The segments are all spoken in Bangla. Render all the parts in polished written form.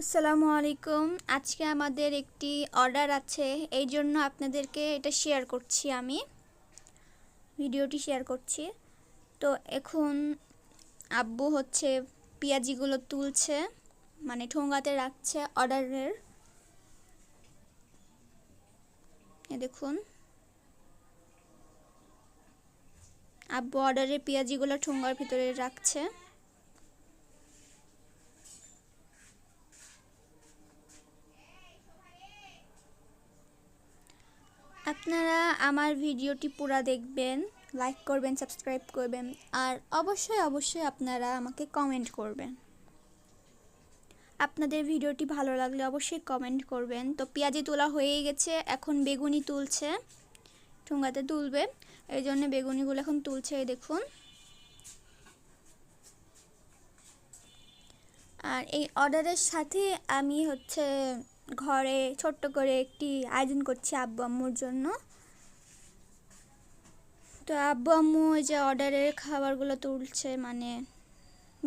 আসসালামু আলাইকুম। আজকে আমাদের একটি অর্ডার আছে, এই জন্য আপনাদেরকে এটা শেয়ার করছি। আমি ভিডিওটি শেয়ার করছি। তো এখন আব্বু পেঁয়াজিগুলো তুলছে, মানে ঠোঙ্গাতে রাখছে অর্ডারের। এ দেখুন, আব্বু অর্ডারের পেঁয়াজিগুলো ঠোঙ্গার ভিতরে রাখছে। আপনারা আমার ভিডিওটি পুরো দেখবেন, লাইক করবেন, সাবস্ক্রাইব করবেন, আর অবশ্যই আপনারা আমাকে কমেন্ট করবেন। আপনাদের ভিডিওটি ভালো লাগলে অবশ্যই কমেন্ট করবেন। তো পেঁয়াজি তোলা হয়ে গেছে, এখন বেগুনি তুলছে, ঠোঙ্গাতে তুলবে, এই জন্য বেগুনিগুলো এখন তুলছে। এই দেখুন, আর এই অর্ডারের সাথে আমি ঘরে ছোট্ট করে একটি আয়োজন করছি আব্বু আম্মুর জন্য। তো আব্বু আম্মু ওই যে অর্ডারের খাবারগুলো তুলছে, মানে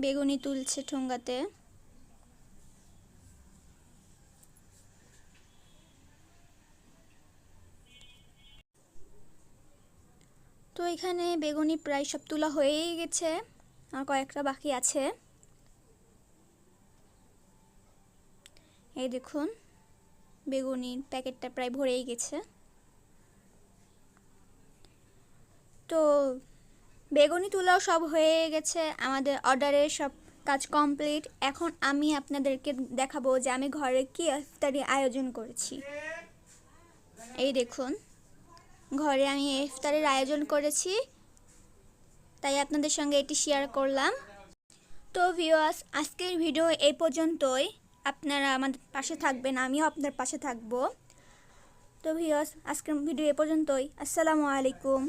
বেগুনি তুলছে ঠোঙ্গাতে। তো এখানে বেগুনি প্রায় সব তোলা হয়েই গেছে, আর কয়েকটা বাকি আছে। এই দেখুন, বেগুনির প্যাকেটটা প্রায় ভরেই গেছে। তো বেগুনি তোলাও সব হয়ে গেছে, আমাদের অর্ডারের সব কাজ কমপ্লিট। এখন আমি আপনাদেরকে দেখাবো যে আমি ঘরে কি ইফতারি আয়োজন করেছি। এই দেখুন, ঘরে আমি ইফতারের আয়োজন করেছি, তাই আপনাদের সঙ্গে এটি শেয়ার করলাম। তো ভিউয়ার্স, আজকের ভিডিও এই পর্যন্তই। আপনারা আমাদের পাশে থাকবেন, আমিও আপনার পাশে থাকবো। তো ভিউয়ার্স, আজকের ভিডিও এই পর্যন্তই। আসসালামু আলাইকুম।